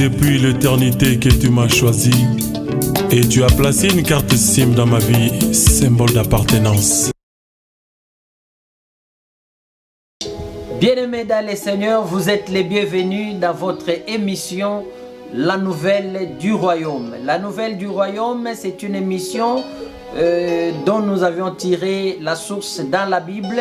depuis l'éternité que tu m'as choisi et tu as placé une carte SIM dans ma vie, symbole d'appartenance. Bien-aimés dans le Seigneur, vous êtes les bienvenus dans votre émission La Nouvelle du Royaume. La Nouvelle du Royaume, c'est une émission dont nous avions tiré la source dans la Bible,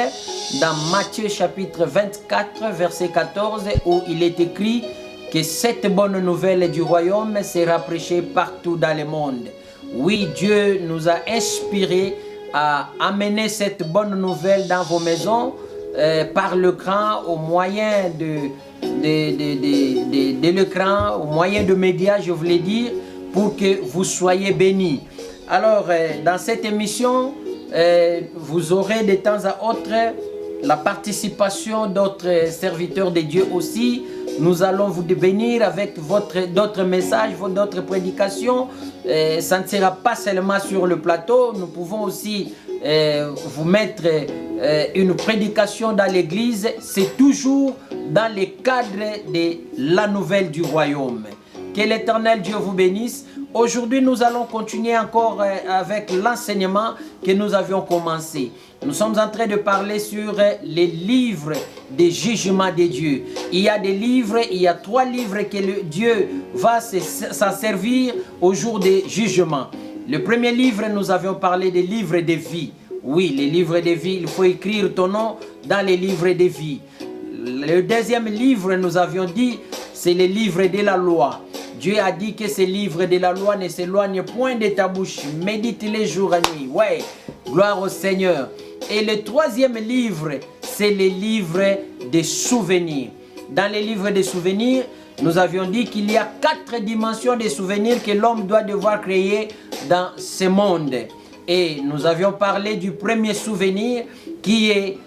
dans Matthieu chapitre 24, verset 14, où il est écrit que cette bonne nouvelle du royaume sera prêchée partout dans le monde. Oui, Dieu nous a inspirés à amener cette bonne nouvelle dans vos maisons par l'écran, au moyen de l'écran, au moyen de médias, je voulais dire, pour que vous soyez bénis. Alors, dans cette émission, vous aurez de temps à autre la participation d'autres serviteurs de Dieu aussi. Nous allons vous bénir avec d'autres messages, d'autres prédications. Ça ne sera pas seulement sur le plateau. Nous pouvons aussi vous mettre une prédication dans l'église. C'est toujours dans le cadre de la nouvelle du royaume. Que l'Éternel Dieu vous bénisse. Aujourd'hui, nous allons continuer encore avec l'enseignement que nous avions commencé. Nous sommes en train de parler sur les livres des jugements de Dieu. Il y a des livres, il y a 3 livres que Dieu va s'en servir au jour des jugements. Le premier livre, nous avions parlé des livres de vie. Oui, les livres de vie, il faut écrire ton nom dans les livres de vie. Le deuxième livre, nous avions dit, c'est les livres de la loi. Dieu a dit que ces livres de la loi ne s'éloignent point de ta bouche. Médite-les jour et nuit. Ouais, gloire au Seigneur. Et le troisième livre, c'est les livres des souvenirs. Dans les livres des souvenirs, nous avions dit qu'il y a 4 dimensions de souvenirs que l'homme doit devoir créer dans ce monde. Et nous avions parlé du premier souvenir qui est,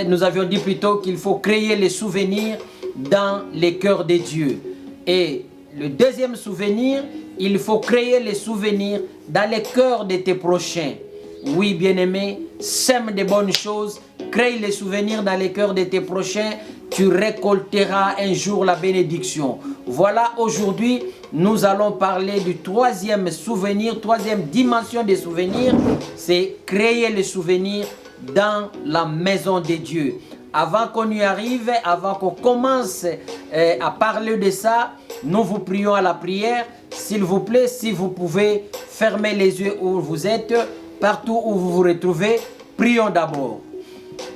nous avions dit plutôt qu'il faut créer les souvenirs dans les cœurs de Dieu. Et le deuxième souvenir, il faut créer les souvenirs dans les cœurs de tes prochains. Oui, bien-aimé, sème de bonnes choses, crée les souvenirs dans les cœurs de tes prochains, tu récolteras un jour la bénédiction. Voilà, aujourd'hui, nous allons parler du troisième souvenir, troisième dimension des souvenirs, c'est créer les souvenirs dans la maison de Dieu. Avant qu'on y arrive, avant qu'on commence à parler de ça, nous vous prions à la prière. S'il vous plaît, si vous pouvez fermer les yeux où vous êtes, partout où vous vous retrouvez, prions d'abord.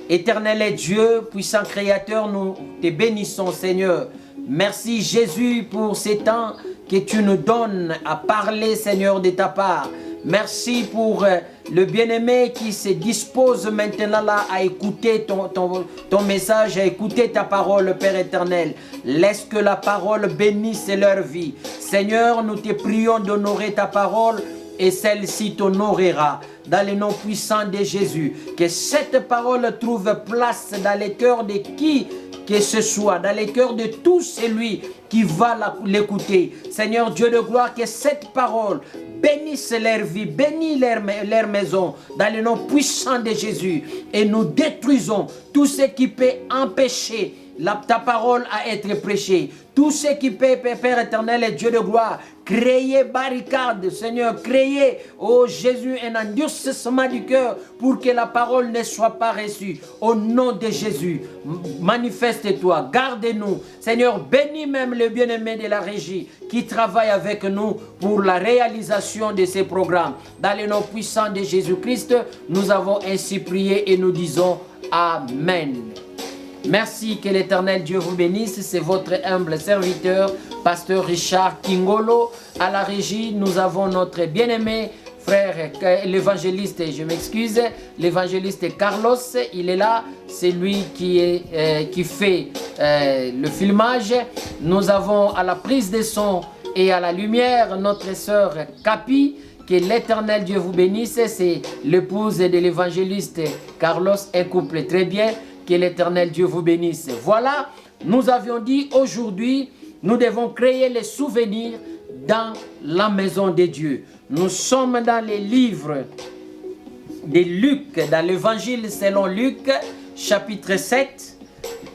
Éternel Dieu, puissant Créateur, nous te bénissons, Seigneur. Merci Jésus pour ces temps que tu nous donnes à parler, Seigneur, de ta part. Merci pour le bien-aimé qui se dispose maintenant là à écouter ton message, à écouter ta parole, Père éternel. Laisse que la parole bénisse leur vie. Seigneur, nous te prions d'honorer ta parole et celle-ci t'honorera. Dans le nom puissant de Jésus, que cette parole trouve place dans les cœurs de qui que ce soit, dans les cœurs de tout celui qui va l'écouter. Seigneur Dieu de gloire, que cette parole bénisse leur vie, bénisse leur maison, dans le nom puissant de Jésus. Et nous détruisons tout ce qui peut empêcher ta parole à être prêchée. Tout ce qui peut, Père éternel et Dieu de gloire, créer barricade, Seigneur, créer, oh Jésus, un endurcissement du cœur pour que la parole ne soit pas reçue. Au nom de Jésus, manifeste-toi, garde-nous. Seigneur, bénis même le bien-aimé de la régie qui travaille avec nous pour la réalisation de ces programmes. Dans le nom puissant de Jésus-Christ, nous avons ainsi prié et nous disons Amen. Merci, que l'Éternel Dieu vous bénisse. C'est votre humble serviteur, Pasteur Richard Kingolo. À la régie, nous avons notre bien-aimé frère, l'évangéliste, je m'excuse, l'évangéliste Carlos. Il est là, c'est lui qui fait le filmage. Nous avons à la prise de son et à la lumière notre sœur Capi. Que l'Éternel Dieu vous bénisse. C'est l'épouse de l'évangéliste Carlos, un couple très bien. Que l'Éternel Dieu vous bénisse. Voilà, nous avions dit aujourd'hui, nous devons créer les souvenirs dans la maison de Dieu. Nous sommes dans les livres de Luc, dans l'évangile selon Luc, chapitre 7.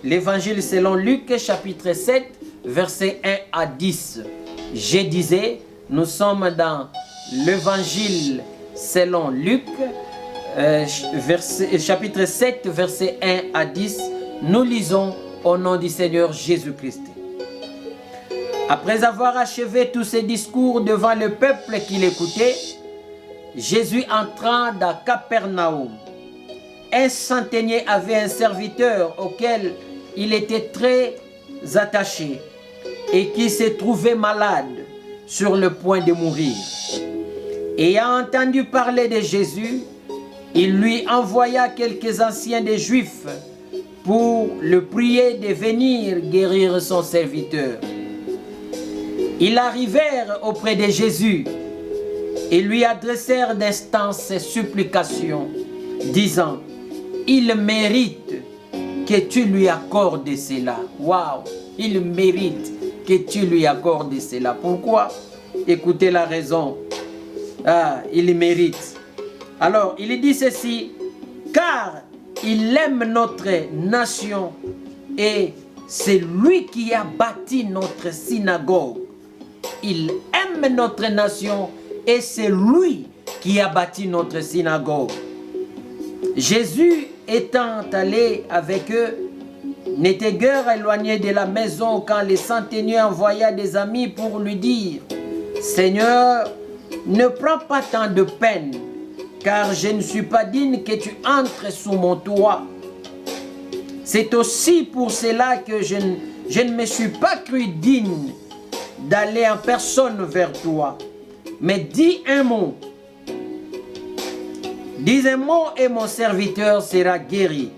L'évangile selon Luc, chapitre 7, versets 1 à 10. Je disais, nous sommes dans l'évangile selon Luc, chapitre 7, versets 1 à 10. Nous lisons au nom du Seigneur Jésus-Christ. Après avoir achevé tous ses discours devant le peuple qui l'écoutait, Jésus entra dans Capernaum. Un centenier avait un serviteur auquel il était très attaché et qui se trouvait malade, sur le point de mourir. Ayant entendu parler de Jésus, il lui envoya quelques anciens des Juifs pour le prier de venir guérir son serviteur. Ils arrivèrent auprès de Jésus et lui adressèrent d'instances et supplications, disant, « Il mérite que tu lui accordes cela. » Waouh! Il mérite que tu lui accordes cela. Pourquoi? Écoutez la raison. Ah, il mérite. Alors, il dit ceci, « Car il aime notre nation et c'est lui qui a bâti notre synagogue. » Il aime notre nation et c'est lui qui a bâti notre synagogue. Jésus étant allé avec eux, n'était guère éloigné de la maison quand le centenier envoya des amis pour lui dire, « Seigneur, ne prends pas tant de peine, car je ne suis pas digne que tu entres sous mon toit. C'est aussi pour cela que je ne me suis pas cru digne d'aller en personne vers toi. Mais dis un mot. Dis un mot et mon serviteur sera guéri. »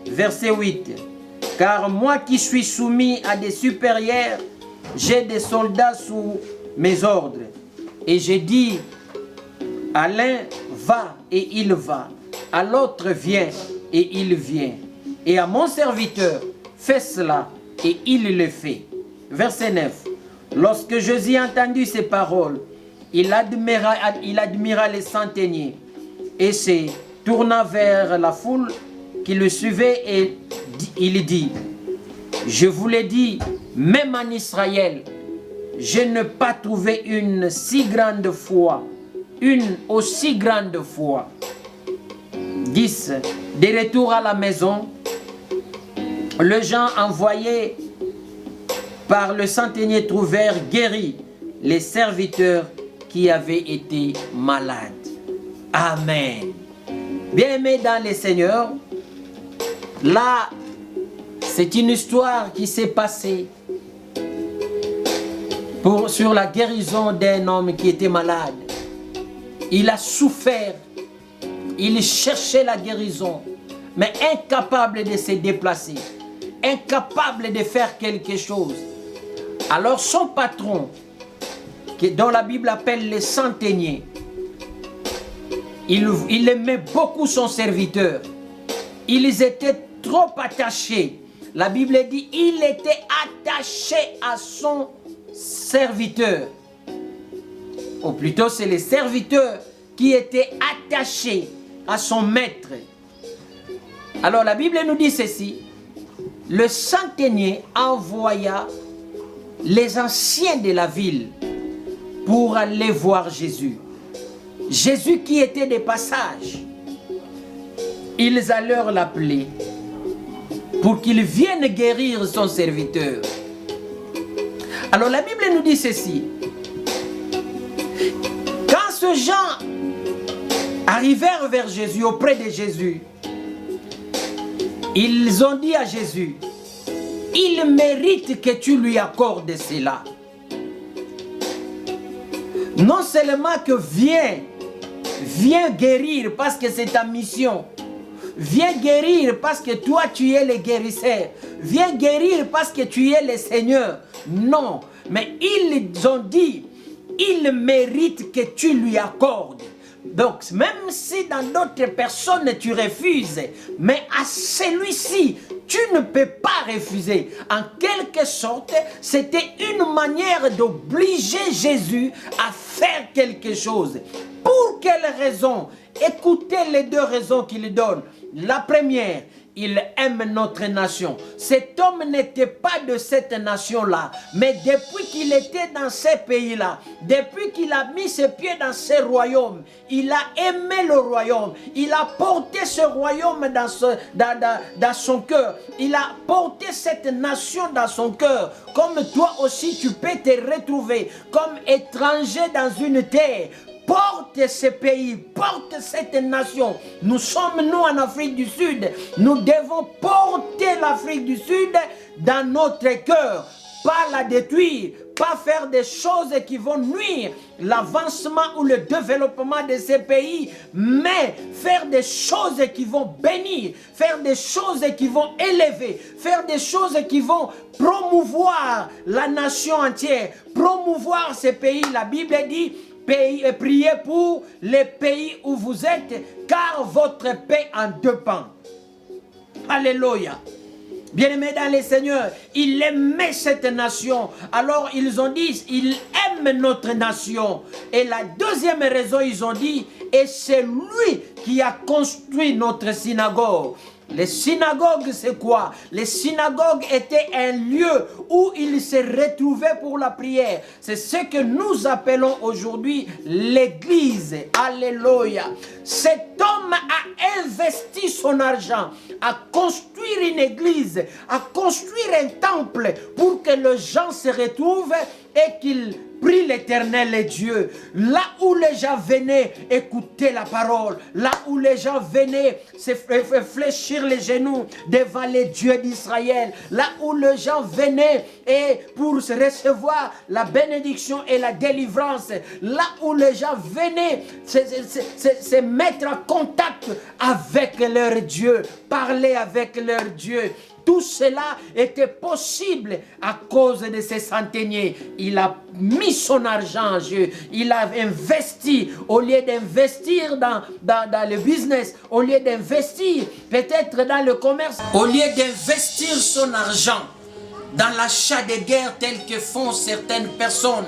Verset 8. « Car moi qui suis soumis à des supérieurs, j'ai des soldats sous mes ordres. Et j'ai dit à l'un, va, et il va. À l'autre, viens, et il vient. Et à mon serviteur, fais cela, et il le fait. » Verset 9. Lorsque Jésus entendit ces paroles, il admira les centeniers et se tourna vers la foule qui le suivait et il dit, « Je vous l'ai dit, même en Israël, je n'ai pas trouvé une si grande foi, une aussi grande foi. » 10. De retour à la maison, les gens envoyés par le centenier trouvèrent guéris les serviteurs qui avaient été malades. Amen. Bien-aimés dans le Seigneur, là, c'est une histoire qui s'est passée sur la guérison d'un homme qui était malade. Il a souffert, il cherchait la guérison, mais incapable de se déplacer, incapable de faire quelque chose. Alors son patron, dont la Bible appelle le centenier, il aimait beaucoup son serviteur. Ils étaient trop attachés. La Bible dit, il était attaché à son serviteur. Ou plutôt, c'est le serviteur qui était attaché à son maître. Alors la Bible nous dit ceci, le centenier envoya les anciens de la ville pour aller voir Jésus. Jésus qui était de passage, ils allèrent l'appeler pour qu'il vienne guérir son serviteur. Alors la Bible nous dit ceci, quand ces gens arrivèrent vers Jésus, auprès de Jésus, ils ont dit à Jésus, « Il mérite que tu lui accordes cela. » Non seulement que viens guérir parce que c'est ta mission. Viens guérir parce que toi tu es le guérisseur. Viens guérir parce que tu es le Seigneur. Non, mais ils ont dit, il mérite que tu lui accordes. Donc, même si dans d'autres personnes tu refuses, mais à celui-ci, tu ne peux pas refuser. En quelque sorte, c'était une manière d'obliger Jésus à faire quelque chose. Pour quelle raison? Écoutez les deux raisons qu'il donne. La première, il aime notre nation. Cet homme n'était pas de cette nation-là, mais depuis qu'il était dans ces pays-là, depuis qu'il a mis ses pieds dans ces royaumes, il a aimé le royaume, il a porté ce royaume dans son cœur, il a porté cette nation dans son cœur, comme toi aussi tu peux te retrouver comme étranger dans une terre. Porte ce pays, porte cette nation. Nous sommes, nous, en Afrique du Sud. Nous devons porter l'Afrique du Sud dans notre cœur. Pas la détruire, pas faire des choses qui vont nuire l'avancement ou le développement de ces pays, mais faire des choses qui vont bénir, faire des choses qui vont élever, faire des choses qui vont promouvoir la nation entière, promouvoir ces pays. La Bible dit: priez pour les pays où vous êtes, car votre paix en dépend. Alléluia. Bien-aimés dans le Seigneur, il aimait cette nation. Alors ils ont dit, il aime notre nation. Et la deuxième raison, ils ont dit, et c'est lui qui a construit notre synagogue. Les synagogues, c'est quoi? Les synagogues étaient un lieu où ils se retrouvaient pour la prière. C'est ce que nous appelons aujourd'hui l'église. Alléluia. Cet homme a investi son argent à construire une église, à construire un temple pour que les gens se retrouvent et qu'ils prient l'Éternel Dieu. Là où les gens venaient écouter la parole, là où les gens venaient se fléchir les genoux devant les dieux d'Israël, là où les gens venaient et pour recevoir la bénédiction et la délivrance, là où les gens venaient se mettre en contact avec leur Dieu, parler avec leur Dieu. Tout cela était possible à cause de ces centeniers. Il a mis son argent en jeu. Il a investi. Au lieu d'investir dans le business, au lieu d'investir peut-être dans le commerce, au lieu d'investir son argent dans l'achat des guerres telles que font certaines personnes,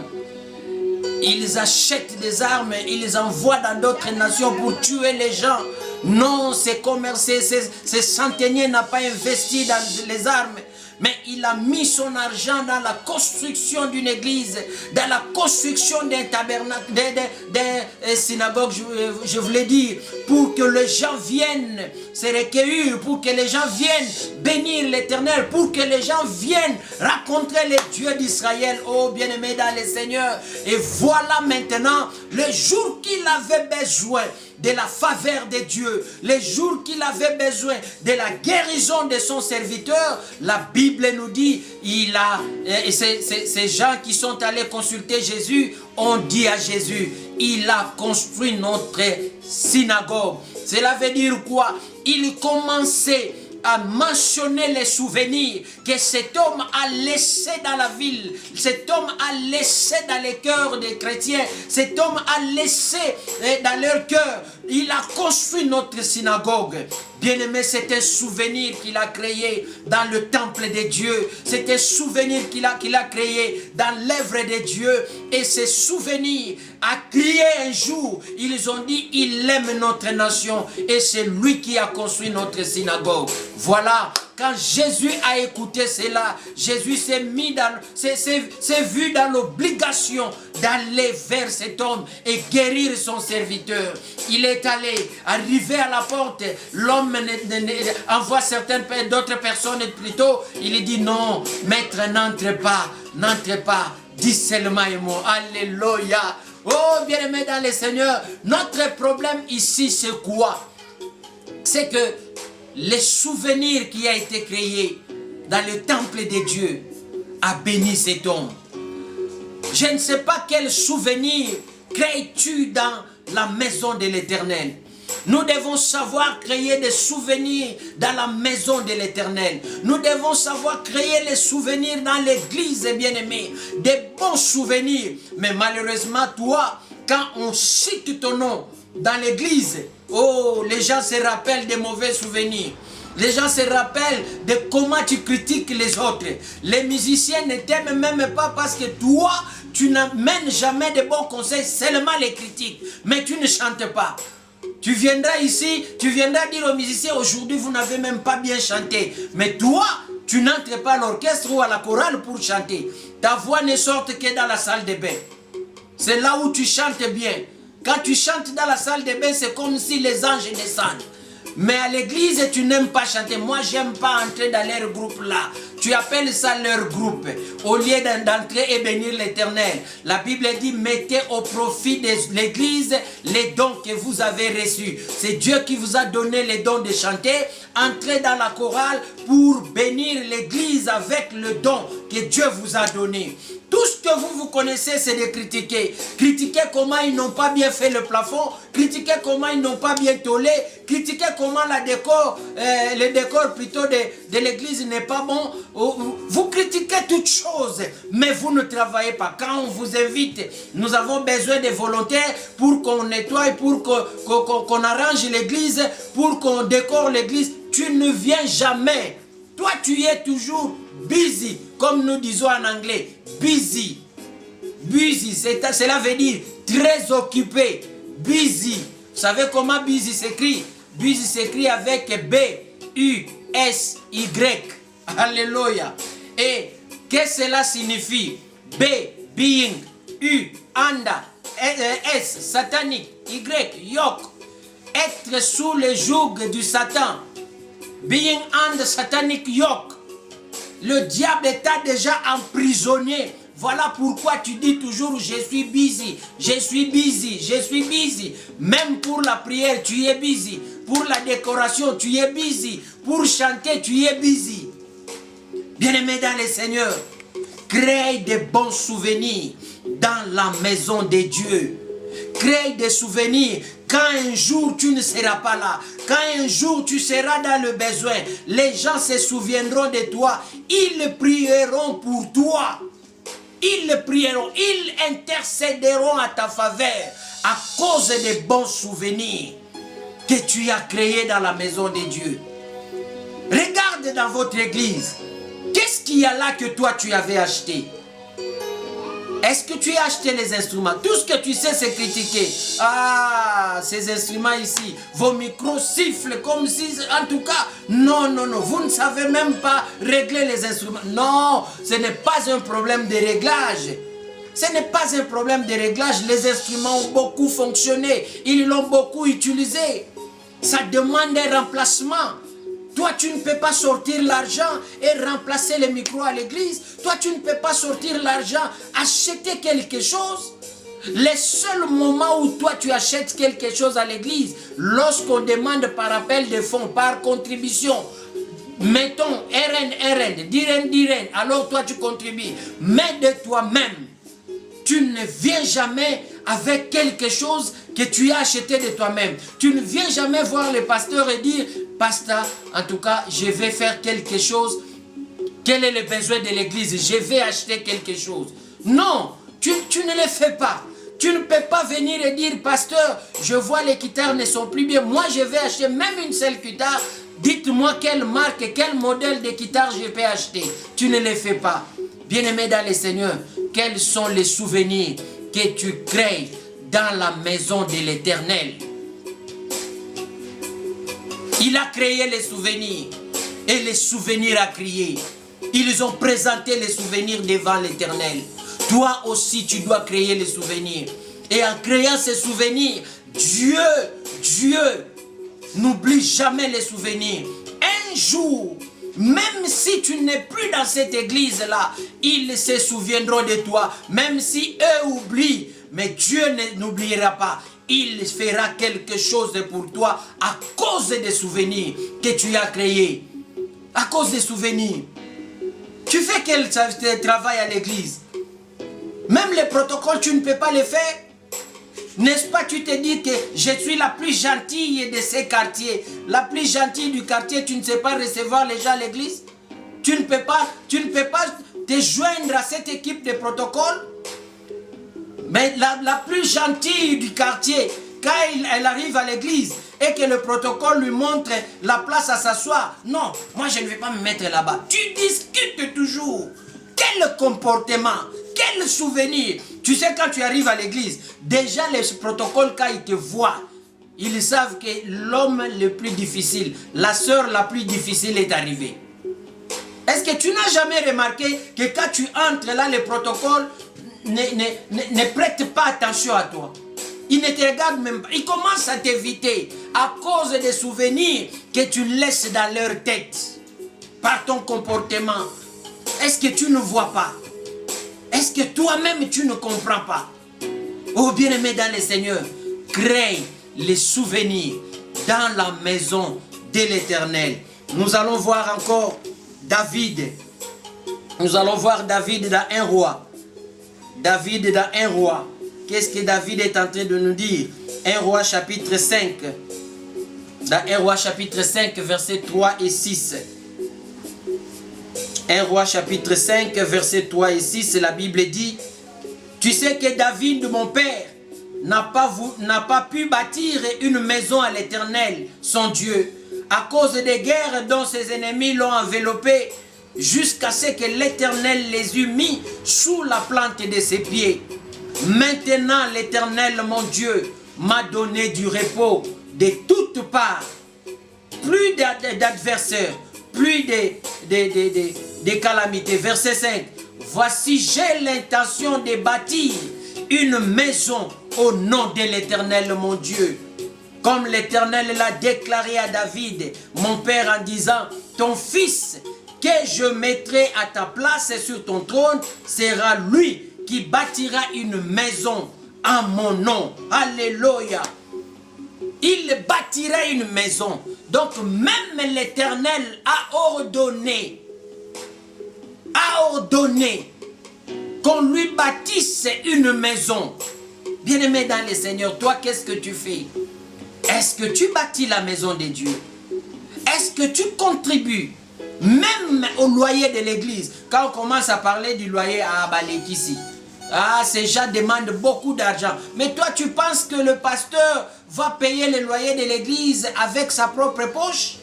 ils achètent des armes, ils les envoient dans d'autres nations pour tuer les gens. Non, ces commerçants, ces centeniers n'ont pas investi dans les armes, mais il a mis son argent dans la construction d'une église, dans la construction d'un tabernacle, d'un synagogue, je voulais dire, pour que les gens viennent se recueillir, pour que les gens viennent bénir l'Éternel, pour que les gens viennent rencontrer les dieux d'Israël. Oh, bien-aimés dans le Seigneur. Et voilà maintenant le jour qu'il avait besoin de la faveur de Dieu, les jours qu'il avait besoin de la guérison de son serviteur, la Bible nous dit, ces gens qui sont allés consulter Jésus ont dit à Jésus, il a construit notre synagogue. Cela veut dire quoi? Il commençait à mentionner les souvenirs que cet homme a laissé dans la ville, cet homme a laissé dans les cœurs des chrétiens, cet homme a laissé dans leur cœur. Il a construit notre synagogue. Bien-aimé, c'est un souvenir qu'il a créé dans le temple de Dieu. C'est un souvenir qu'il a créé dans l'œuvre de Dieu. Et ce souvenir a crié un jour. Ils ont dit, il aime notre nation. Et c'est lui qui a construit notre synagogue. Voilà. Quand Jésus a écouté cela, Jésus s'est vu dans l'obligation d'aller vers cet homme et guérir son serviteur. Il est allé, arrivé à la porte, l'homme envoie d'autres personnes plutôt. Il dit non, maître, n'entre pas, dis seulement un mot. Alléluia. Oh, bien-aimé dans le Seigneur, notre problème ici, c'est quoi? C'est que les souvenirs qui a été créé dans le temple de Dieu a béni cet homme. Je ne sais pas quel souvenir crées-tu dans la maison de l'Éternel. Nous devons savoir créer des souvenirs dans la maison de l'Éternel. Nous devons savoir créer les souvenirs dans l'église, bien-aimé. Des bons souvenirs. Mais malheureusement, toi, quand on cite ton nom dans l'église, oh, les gens se rappellent des mauvais souvenirs. Les gens se rappellent de comment tu critiques les autres. Les musiciens ne t'aiment même pas parce que toi, tu n'amènes jamais de bons conseils, seulement les critiques. Mais tu ne chantes pas. Tu viendras ici, tu viendras dire aux musiciens, aujourd'hui vous n'avez même pas bien chanté. Mais toi, tu n'entres pas à l'orchestre ou à la chorale pour chanter. Ta voix ne sort que dans la salle de bain. C'est là où tu chantes bien. Quand tu chantes dans la salle de bain, c'est comme si les anges descendent. Mais à l'église, tu n'aimes pas chanter. Moi, j'aime pas entrer dans leur groupe là. Tu appelles ça leur groupe. Au lieu d'entrer et bénir l'Éternel. La Bible dit, mettez au profit de l'église les dons que vous avez reçus. C'est Dieu qui vous a donné les dons de chanter. Entrez dans la chorale pour bénir l'église avec le don que Dieu vous a donné. Tout ce que vous connaissez, c'est de critiquer. Critiquer comment ils n'ont pas bien fait le plafond. Critiquer comment ils n'ont pas bien tollé. Critiquer comment le décor plutôt de l'église n'est pas bon. Vous critiquez toutes choses, mais vous ne travaillez pas. Quand on vous invite, nous avons besoin de volontaires pour qu'on nettoie, pour qu'on arrange l'église, pour qu'on décore l'église. Tu ne viens jamais. Toi, tu es toujours busy, comme nous disons en anglais. Busy. Busy, cela veut dire très occupé. Busy. Vous savez comment busy s'écrit? Busy s'écrit avec B-U-S-Y. Alléluia. Et qu'est-ce que cela signifie? B, being. U, under. S, satanique. Y, yoke. Être sous le joug du Satan. Being under satanic yoke. Le diable t'a déjà emprisonné. Voilà pourquoi tu dis toujours je suis busy, je suis busy, je suis busy. Même pour la prière, tu es busy. Pour la décoration, tu es busy. Pour chanter, tu es busy. Bien-aimés dans le Seigneur, crée de bons souvenirs dans la maison de Dieu. Crée des souvenirs. Quand un jour tu ne seras pas là, quand un jour tu seras dans le besoin, les gens se souviendront de toi. Ils prieront pour toi. Ils prieront, ils intercéderont à ta faveur à cause des bons souvenirs que tu as créés dans la maison de Dieu. Regarde dans votre église. Qu'est-ce qu'il y a là que toi tu avais acheté? Est-ce que tu as acheté les instruments? Tout ce que tu sais, c'est critiquer. Ah, ces instruments ici, vos micros sifflent comme si... En tout cas, non, non, non. Vous ne savez même pas régler les instruments. Non, ce n'est pas un problème de réglage. Ce n'est pas un problème de réglage. Les instruments ont beaucoup fonctionné. Ils l'ont beaucoup utilisé. Ça demande un remplacement. Toi, tu ne peux pas sortir l'argent et remplacer les micros à l'église. Toi, tu ne peux pas sortir l'argent, acheter quelque chose. Le seul moment où toi, tu achètes quelque chose à l'église, lorsqu'on demande par appel de fonds, par contribution, mettons RN, Diren, alors toi, tu contribues. Mais de toi-même, tu ne viens jamais avec quelque chose que tu as acheté de toi-même. Tu ne viens jamais voir le pasteur et dire, pasteur, en tout cas, je vais faire quelque chose. Quel est le besoin de l'église? Je vais acheter quelque chose. Non, tu ne le fais pas. Tu ne peux pas venir et dire, pasteur, je vois les guitares ne sont plus bien. Moi, je vais acheter même une seule guitare. Dites-moi quelle marque et quel modèle de guitare je peux acheter. Tu ne le fais pas. Bien-aimé dans le Seigneur, quels sont les souvenirs que tu crées dans la maison de l'Éternel? Il a créé les souvenirs et les souvenirs a crié. Ils ont présenté les souvenirs devant l'Éternel. Toi aussi, tu dois créer les souvenirs. Et en créant ces souvenirs, Dieu n'oublie jamais les souvenirs. Un jour, même si tu n'es plus dans cette église-là, ils se souviendront de toi. Même si eux oublient, mais Dieu n'oubliera pas. Il fera quelque chose pour toi à cause des souvenirs que tu as créés. À cause des souvenirs. Tu fais quel travail à l'église? Même les protocoles, tu ne peux pas les faire. N'est-ce pas, tu te dis que je suis la plus gentille de ces quartiers. La plus gentille du quartier, tu ne sais pas recevoir les gens à l'église. Tu ne peux pas te joindre à cette équipe de protocole. Mais la plus gentille du quartier, quand elle arrive à l'église et que le protocole lui montre la place à s'asseoir, non, moi je ne vais pas me mettre là-bas. Tu discutes toujours. Quel comportement, quel souvenir. Tu sais, quand tu arrives à l'église, déjà les protocoles, quand ils te voient, ils savent que l'homme le plus difficile, la sœur la plus difficile est arrivée. Est-ce que tu n'as jamais remarqué que quand tu entres là, le protocole ne prête pas attention à toi? Il ne te regarde même pas. Il commence à t'éviter à cause des souvenirs que tu laisses dans leur tête par ton comportement. Est-ce que tu ne vois pas? Est-ce que toi-même tu ne comprends pas? Oh bien-aimé dans le Seigneur, crée les souvenirs dans la maison de l'Éternel. Nous allons voir encore David. Nous allons voir David dans un roi. David dans un roi. Qu'est-ce que David est en train de nous dire? 1 Roi chapitre 5. Dans 1 Roi chapitre 5, versets 3 et 6. 1 Roi chapitre 5, versets 3 et 6, la Bible dit: tu sais que David, mon père, n'a pas pu bâtir une maison à l'Éternel, son Dieu, à cause des guerres dont ses ennemis l'ont enveloppé, jusqu'à ce que l'Éternel les eût mis sous la plante de ses pieds. Maintenant, l'Éternel, mon Dieu, m'a donné du repos de toutes parts, plus d'adversaires, plus de calamités. Verset 5. Voici, j'ai l'intention de bâtir une maison au nom de l'Éternel, mon Dieu. Comme l'Éternel l'a déclaré à David, mon père, en disant: ton fils que je mettrai à ta place sur ton trône sera lui qui bâtira une maison en mon nom. Alléluia. Il bâtira une maison. Donc même l'Éternel a ordonné qu'on lui bâtisse une maison. Bien-aimé dans le Seigneur, toi, qu'est-ce que tu fais? Est-ce que tu bâtis la maison de Dieu? Est-ce que tu contribues même au loyer de l'église? Quand on commence à parler du loyer à Abalekissi, ces gens demandent beaucoup d'argent. Mais toi, tu penses que le pasteur va payer le loyer de l'église avec sa propre poche?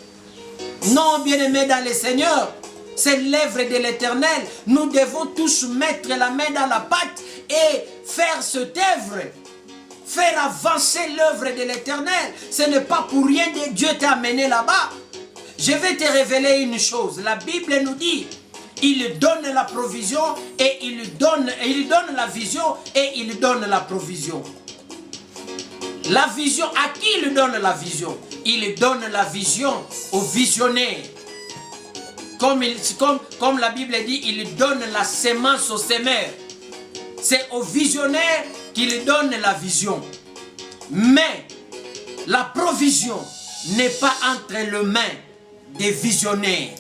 Non, bien-aimé dans le Seigneur, c'est l'œuvre de l'Éternel. Nous devons tous mettre la main dans la pâte et faire cette œuvre. Faire avancer l'œuvre de l'Éternel. Ce n'est pas pour rien que Dieu t'a amené là-bas. Je vais te révéler une chose. La Bible nous dit: il donne la provision et il donne la vision et il donne la provision. La vision, à qui il donne la vision? Il donne la vision aux visionnaires. Comme la Bible dit, il donne la sémence aux semeurs. C'est aux visionnaires qu'il donne la vision. Mais la provision n'est pas entre les mains des visionnaires.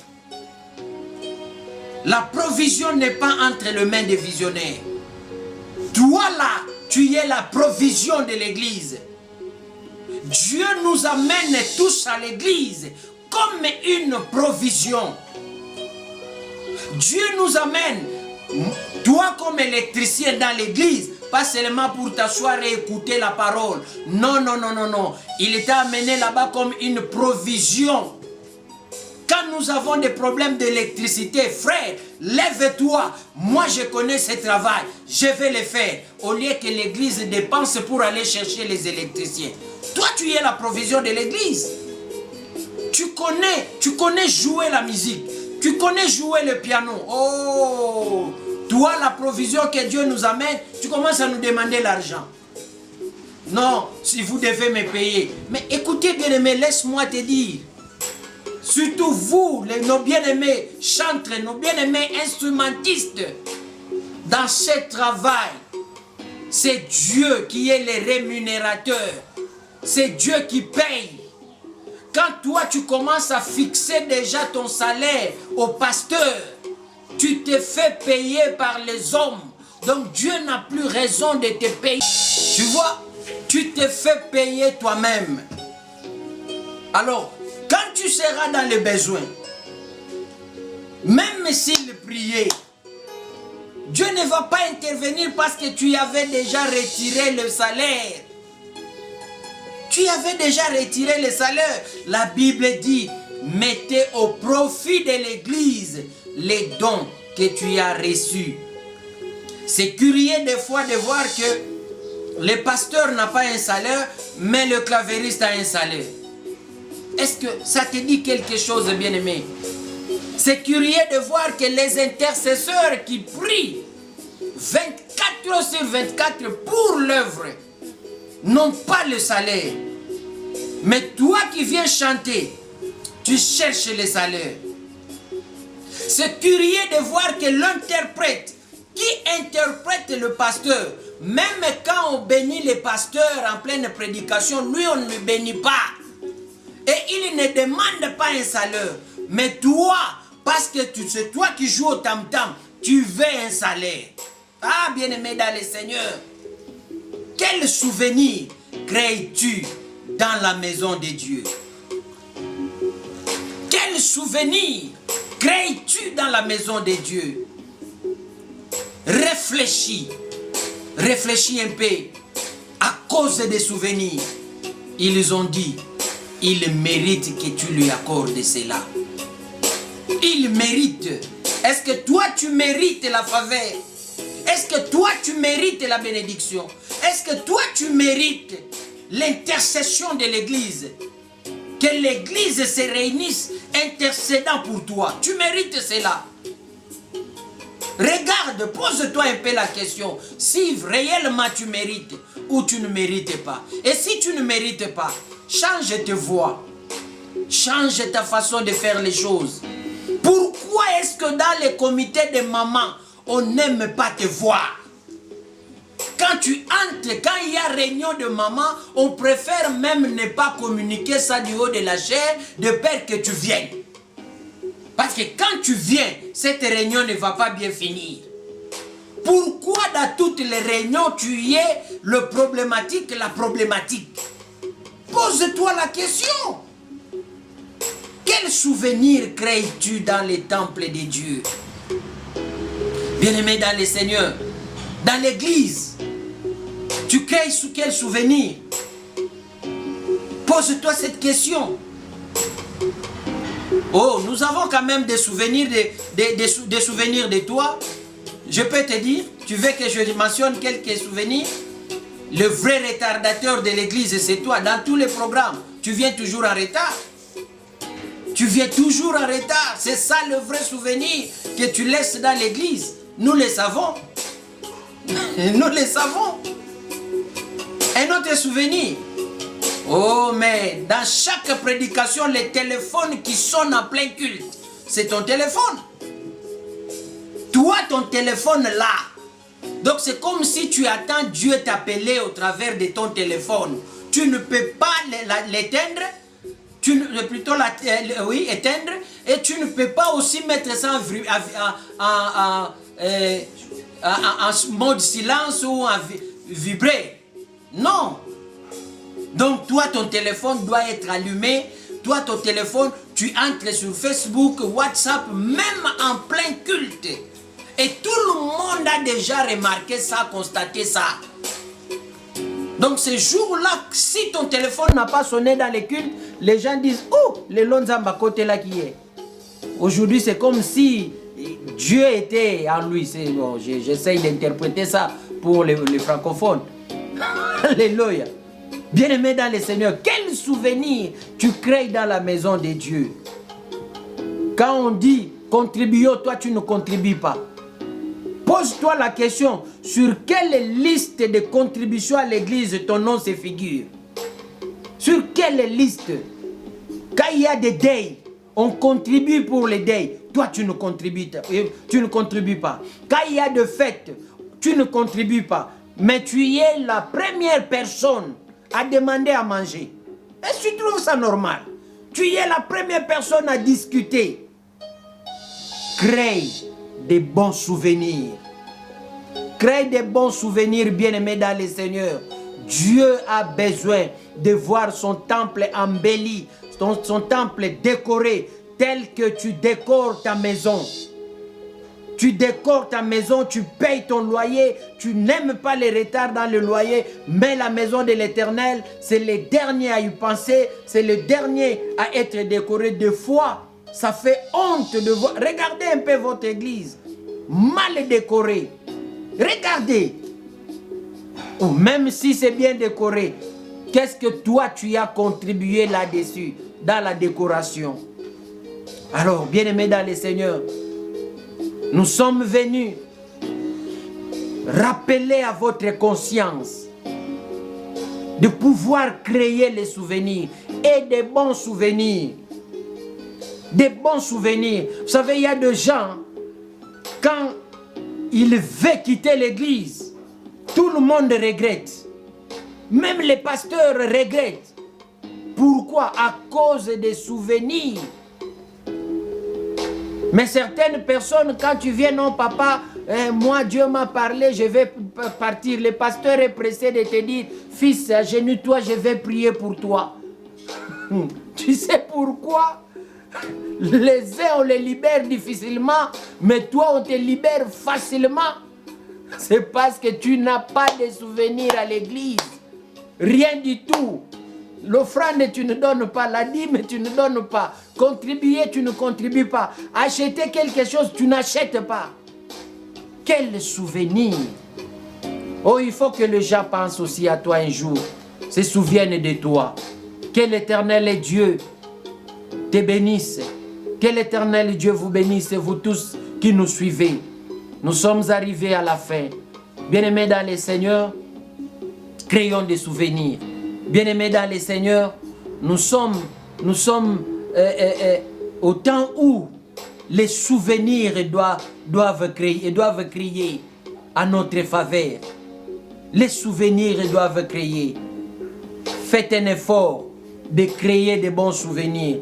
La provision n'est pas entre les mains des visionnaires. Toi là, tu es la provision de l'église. Dieu nous amène tous à l'église comme une provision. Dieu nous amène, toi comme électricien dans l'église, pas seulement pour t'asseoir et écouter la parole. Non, non, non, non, non. Il t'a amené là-bas comme une provision. Quand nous avons des problèmes d'électricité, frère, lève-toi. Moi, je connais ce travail. Je vais le faire. Au lieu que l'église dépense pour aller chercher les électriciens. Toi, tu es la provision de l'église. Tu connais jouer la musique. Tu connais jouer le piano. Oh, toi, la provision que Dieu nous amène, tu commences à nous demander l'argent. Non, si vous devez me payer. Mais écoutez, bien-aimé, laisse-moi te dire. Surtout vous, nos bien-aimés chantres, nos bien-aimés instrumentistes, dans ce travail, c'est Dieu qui est le rémunérateur. C'est Dieu qui paye. Quand toi, tu commences à fixer déjà ton salaire au pasteur, tu te fais payer par les hommes. Donc Dieu n'a plus raison de te payer. Tu vois, tu te fais payer toi-même. Alors, quand tu seras dans le besoin, même s'il priait, Dieu ne va pas intervenir parce que tu avais déjà retiré le salaire. Tu avais déjà retiré le salaire. La Bible dit, mettez au profit de l'église les dons que tu as reçus. C'est curieux des fois de voir que le pasteur n'a pas un salaire, mais le clavériste a un salaire. Est-ce que ça te dit quelque chose, bien-aimé? C'est curieux de voir que les intercesseurs qui prient 24 heures sur 24 pour l'œuvre n'ont pas le salaire. Mais toi qui viens chanter, tu cherches le salaire. C'est curieux de voir que l'interprète qui interprète le pasteur, même quand on bénit les pasteurs en pleine prédication, lui on ne le bénit pas. Et il ne demande pas un salaire. Mais toi, parce que c'est toi qui joues au tam-tam, tu veux un salaire. Ah, bien-aimé dans le Seigneur, quel souvenir crées-tu dans la maison de Dieu? Quel souvenir crées-tu dans la maison de Dieu? Réfléchis. Réfléchis un peu. À cause des souvenirs, ils ont dit, il mérite que tu lui accordes cela. Il mérite. Est-ce que toi tu mérites la faveur? Est-ce que toi tu mérites la bénédiction? Est-ce que toi tu mérites l'intercession de l'église? Que l'église se réunisse intercédant pour toi. Tu mérites cela. Regarde, pose-toi un peu la question. Si réellement tu mérites ou tu ne mérites pas. Et si tu ne mérites pas, change tes voix. Change ta façon de faire les choses. Pourquoi est-ce que dans les comités de maman, on n'aime pas te voir? Quand tu entres, quand il y a réunion de maman, on préfère même ne pas communiquer ça du haut de la chair, de peur que tu viennes. Parce que quand tu viens, cette réunion ne va pas bien finir. Pourquoi dans toutes les réunions, tu y es le problématique, la problématique? Pose-toi la question. Quel souvenir crées-tu dans les temples de Dieu? Bien-aimé dans le Seigneur, dans l'église, tu crées sous quel souvenir? Pose-toi cette question. Oh, nous avons quand même des souvenirs, des souvenirs de toi. Je peux te dire, tu veux que je mentionne quelques souvenirs? Le vrai retardateur de l'église, c'est toi. Dans tous les programmes, tu viens toujours en retard. Tu viens toujours en retard. C'est ça le vrai souvenir que tu laisses dans l'église. Nous le savons. Nous le savons. Un autre souvenir. Oh, mais dans chaque prédication, les téléphones qui sonnent en plein culte, c'est ton téléphone. Toi, ton téléphone là. Donc c'est comme si tu attends Dieu t'appeler au travers de ton téléphone. Tu ne peux pas l'éteindre. Plutôt éteindre. Et tu ne peux pas aussi mettre ça en mode silence ou en vibrer. Non. Donc toi, ton téléphone doit être allumé. Toi, ton téléphone, tu entres sur Facebook, WhatsApp, même en plein culte. Et tout le monde a déjà remarqué ça, constaté ça. Donc ce jour-là, si ton téléphone n'a pas sonné dans les cultes, les gens disent, oh, le Lonzamba côté là qui est. Aujourd'hui, c'est comme si Dieu était en lui. Bon, j'essaye d'interpréter ça pour les francophones. Alléluia. Bien-aimé dans le Seigneur, quel souvenir tu crées dans la maison de Dieu? Quand on dit contribue, toi tu ne contribues pas. Pose-toi la question, sur quelle liste de contributions à l'église ton nom se figure? Sur quelle liste? Quand il y a des deuils, on contribue pour les deuils. Toi, tu ne contribues pas. Quand il y a des fêtes, tu ne contribues pas. Mais tu es la première personne à demander à manger. Est-ce que tu trouves ça normal? Tu es la première personne à discuter. Crée des bons souvenirs. Crée des bons souvenirs, bien-aimés dans le Seigneur. Dieu a besoin de voir son temple embelli, son temple décoré, tel que tu décores ta maison. Tu décores ta maison, tu payes ton loyer, tu n'aimes pas les retards dans le loyer, mais la maison de l'Éternel, c'est le dernier à y penser, c'est le dernier à être décoré. Des fois, ça fait honte de voir. Regardez un peu votre église, mal décorée. Regardez. ou même si c'est bien décoré, qu'est-ce que toi tu as contribué là-dessus, dans la décoration? Alors, bien-aimés dans le Seigneur, nous sommes venus rappeler à votre conscience de pouvoir créer les souvenirs et des bons souvenirs. Des bons souvenirs. Vous savez, il y a des gens, quand ils veulent quitter l'église, tout le monde regrette. Même les pasteurs regrettent. Pourquoi? À cause des souvenirs. Mais certaines personnes, quand tu viens, non papa, moi Dieu m'a parlé, je vais partir. Le pasteur est pressé de te dire, fils, agenouille-toi, je vais prier pour toi. Tu sais pourquoi? Les uns, on les libère difficilement, mais toi, on te libère facilement. C'est parce que tu n'as pas de souvenirs à l'église. Rien du tout. L'offrande, tu ne donnes pas. La dîme, tu ne donnes pas. Contribuer, tu ne contribues pas. Acheter quelque chose, tu n'achètes pas. Quel souvenir! Oh, il faut que les gens pensent aussi à toi un jour. Se souviennent de toi. Que l'Éternel Dieu te bénisse. Que l'Éternel Dieu vous bénisse, vous tous qui nous suivez. Nous sommes arrivés à la fin. Bien-aimés dans le Seigneur, créons des souvenirs. Bien-aimés dans le Seigneur, nous sommes au temps où les souvenirs doivent crier à notre faveur. Les souvenirs doivent crier. Faites un effort de créer de bons souvenirs.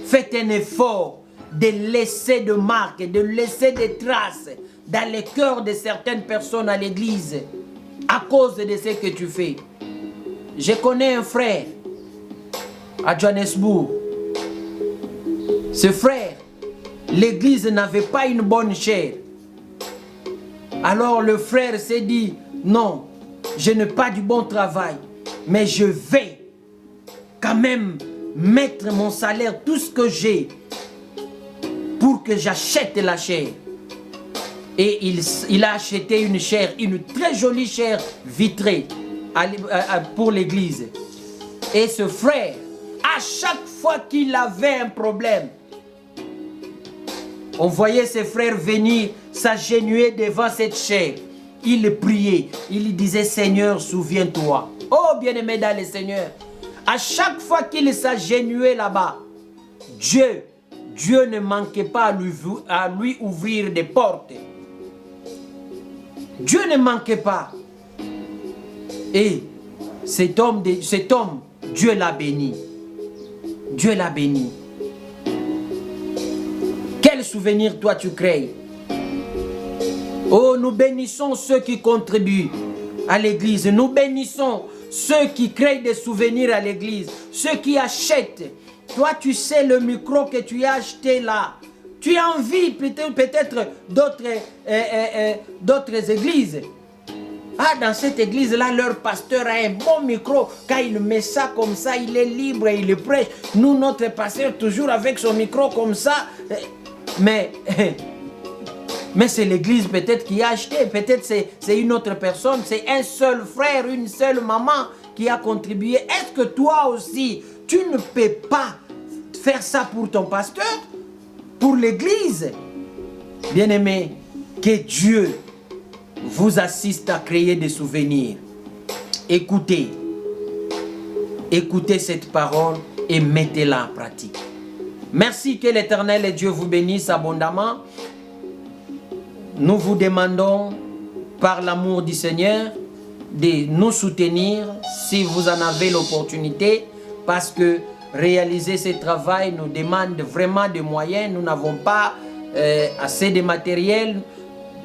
Faites un effort de laisser des marques, de laisser des traces dans le cœur de certaines personnes à l'église à cause de ce que tu fais. Je connais un frère à Johannesburg. Ce frère, l'église n'avait pas une bonne chair. Alors le frère s'est dit, non, je n'ai pas du bon travail, mais je vais quand même mettre mon salaire, tout ce que j'ai, pour que j'achète la chair. Et il a acheté une chair, une très jolie chair vitrée pour l'église. Et ce frère, à chaque fois qu'il avait un problème, on voyait ses frères venir s'agenouiller devant cette chair. Il priait, il disait, Seigneur, souviens-toi. Oh, bien-aimé dans le Seigneur, à chaque fois qu'il s'agenouillait là-bas, Dieu ne manquait pas à lui ouvrir des portes. Dieu ne manquait pas. Et cet homme, Dieu l'a béni. Dieu l'a béni. Quel souvenir toi tu crées? Oh, nous bénissons ceux qui contribuent à l'église. Nous bénissons ceux qui créent des souvenirs à l'église. Ceux qui achètent. Toi, tu sais le micro que tu as acheté là. Tu as envie peut-être d'autres églises. Ah, dans cette église-là, leur pasteur a un bon micro. Quand il met ça comme ça, il est libre et il prêche. Nous, notre pasteur, toujours avec son micro comme ça. Mais c'est l'église peut-être qui a acheté. Peut-être c'est une autre personne. C'est un seul frère, une seule maman qui a contribué. Est-ce que toi aussi, tu ne peux pas faire ça pour ton pasteur? Pour l'église? Bien-aimés, que Dieu vous assiste à créer des souvenirs. Écoutez cette parole et mettez-la en pratique. Merci, que l'Éternel Dieu vous bénisse abondamment. Nous vous demandons, par l'amour du Seigneur, de nous soutenir si vous en avez l'opportunité, parce que réaliser ce travail nous demande vraiment de moyens. Nous n'avons pas assez de matériel.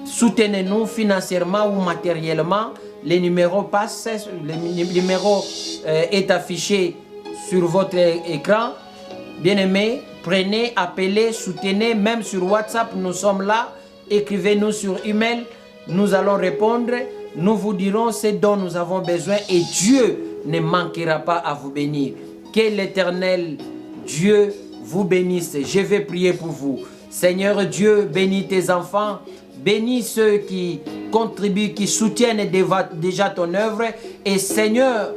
Soutenez-nous financièrement ou matériellement. Les numéros passent. Le numéro est affiché sur votre écran. Bien-aimés, prenez, appelez, soutenez. Même sur WhatsApp, nous sommes là. Écrivez-nous sur email. Nous allons répondre. Nous vous dirons ce dont nous avons besoin. Et Dieu ne manquera pas à vous bénir. Que l'Éternel Dieu vous bénisse. Je vais prier pour vous. Seigneur Dieu, bénis tes enfants. Bénis ceux qui contribuent, qui soutiennent déjà ton œuvre. Et Seigneur,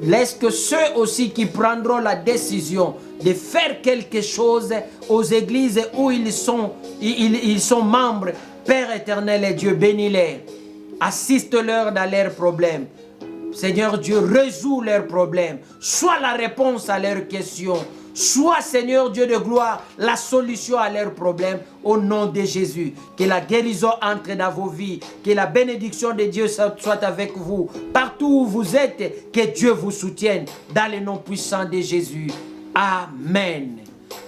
laisse que ceux aussi qui prendront la décision de faire quelque chose aux églises où ils sont membres, Père éternel et Dieu, bénis-les. Assiste-leur dans leurs problèmes. Seigneur Dieu, résous leurs problèmes. Sois la réponse à leurs questions. Sois, Seigneur Dieu de gloire, la solution à leurs problèmes au nom de Jésus. Que la guérison entre dans vos vies. Que la bénédiction de Dieu soit avec vous. Partout où vous êtes, que Dieu vous soutienne dans le nom puissant de Jésus. Amen.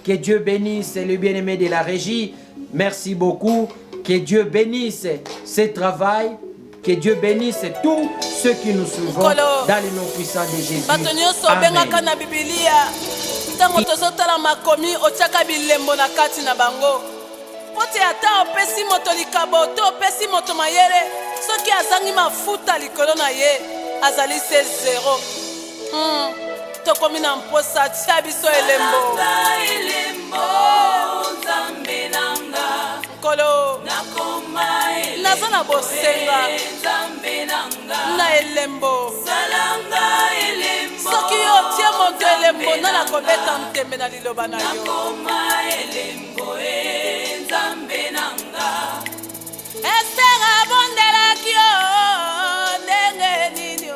Que Dieu bénisse le bien-aimé de la régie. Merci beaucoup. Que Dieu bénisse ce travail. Que Dieu bénisse tous ceux qui nous suivent dans le nom puissant de Jésus. Amen. Tango tozotala makomi otiaka bilembo na kati na bango. Poti ata opesi moto likabo to opesi moto mayele soki azangi mafuta likolo na ye azali se zero. Tokomi na mposa tia biso elembo. Nzambe nanga kolo naza na bosenga na elembo soki otie moto elembo nana kobeta ntembe na liloba na yo Esther abondelaki yo ndenge nini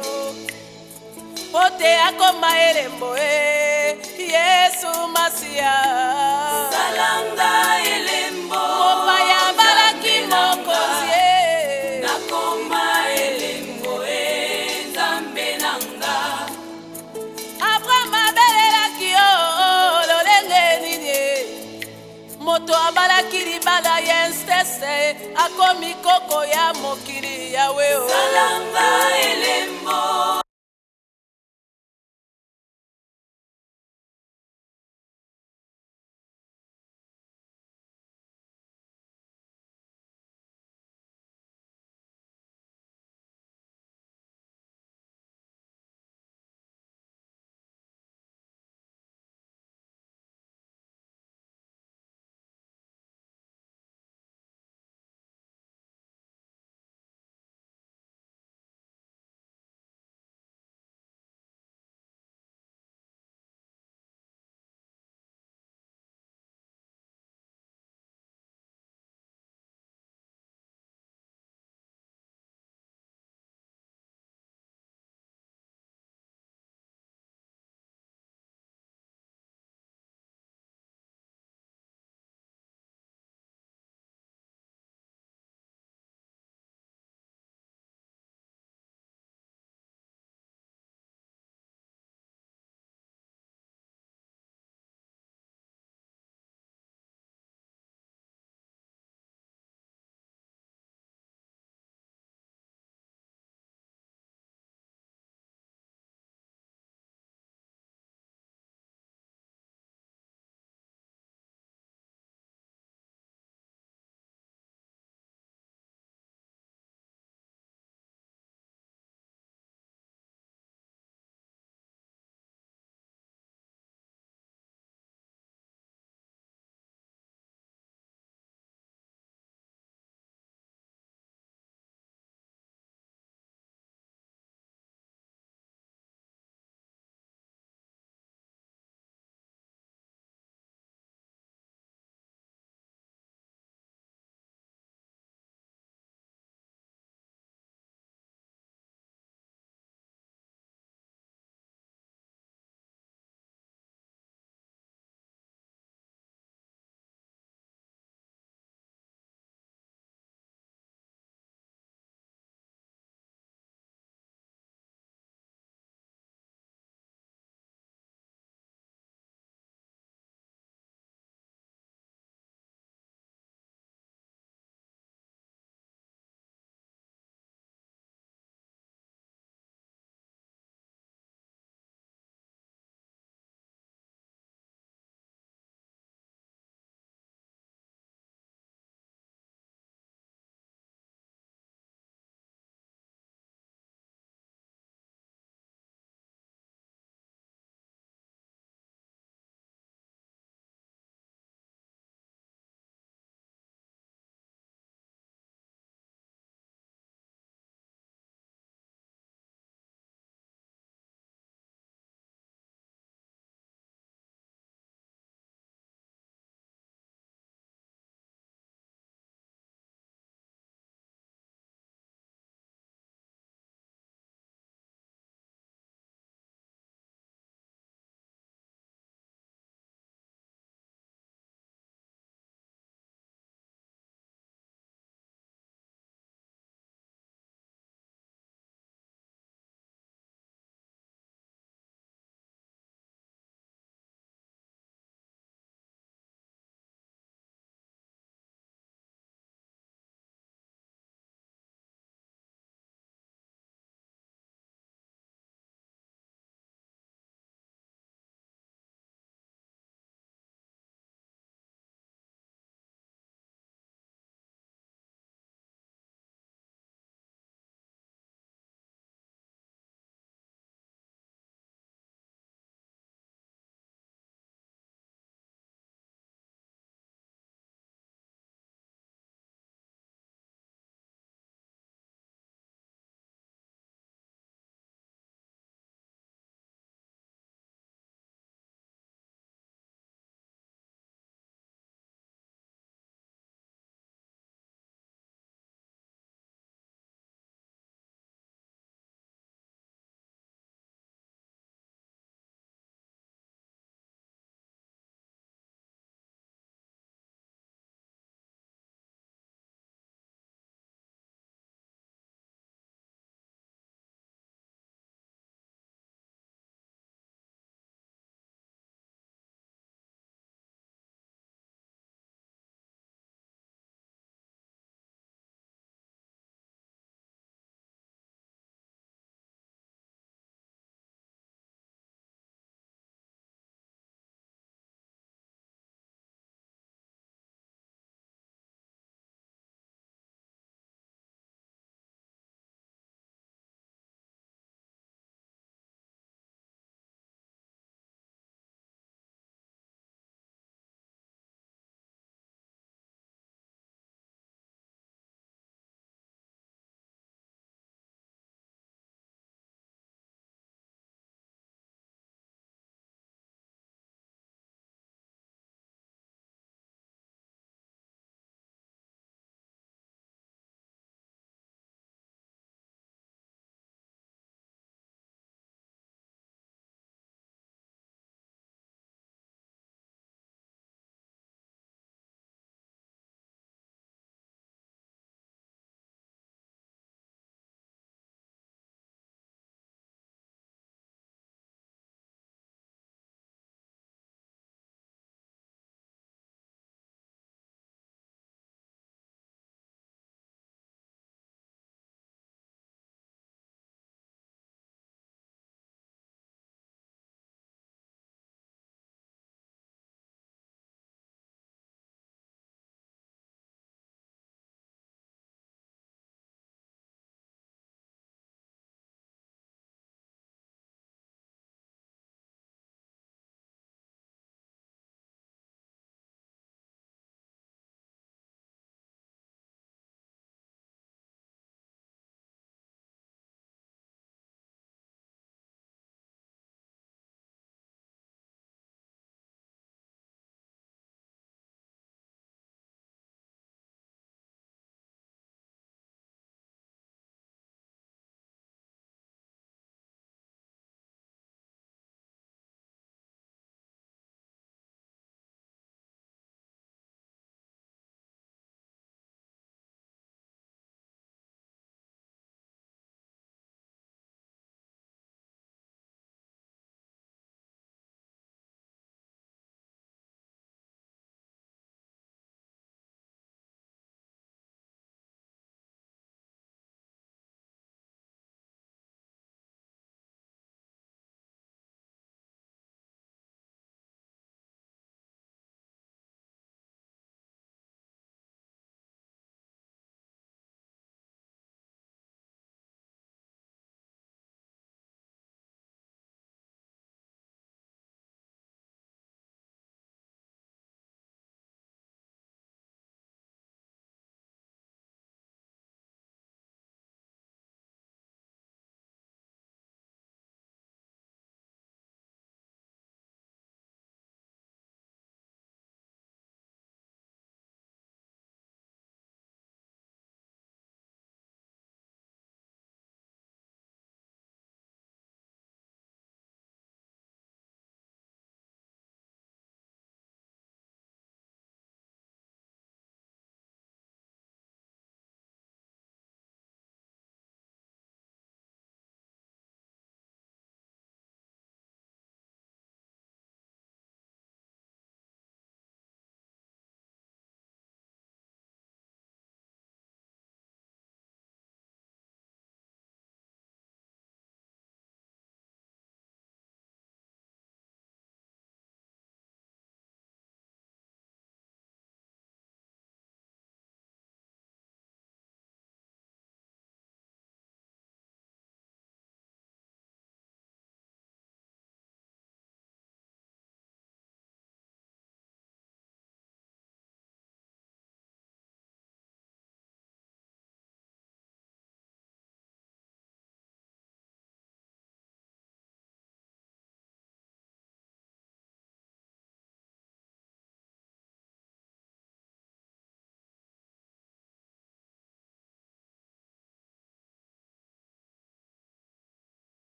o te akoma elembo Yesu Masia salanga elembo mopaya balaki mokonzi nakoma elembo Nzambe nanga Abraham abelelaki yo lolenge nini moto abalaki libala ya nstese akomi koko ya mokili yawe salanga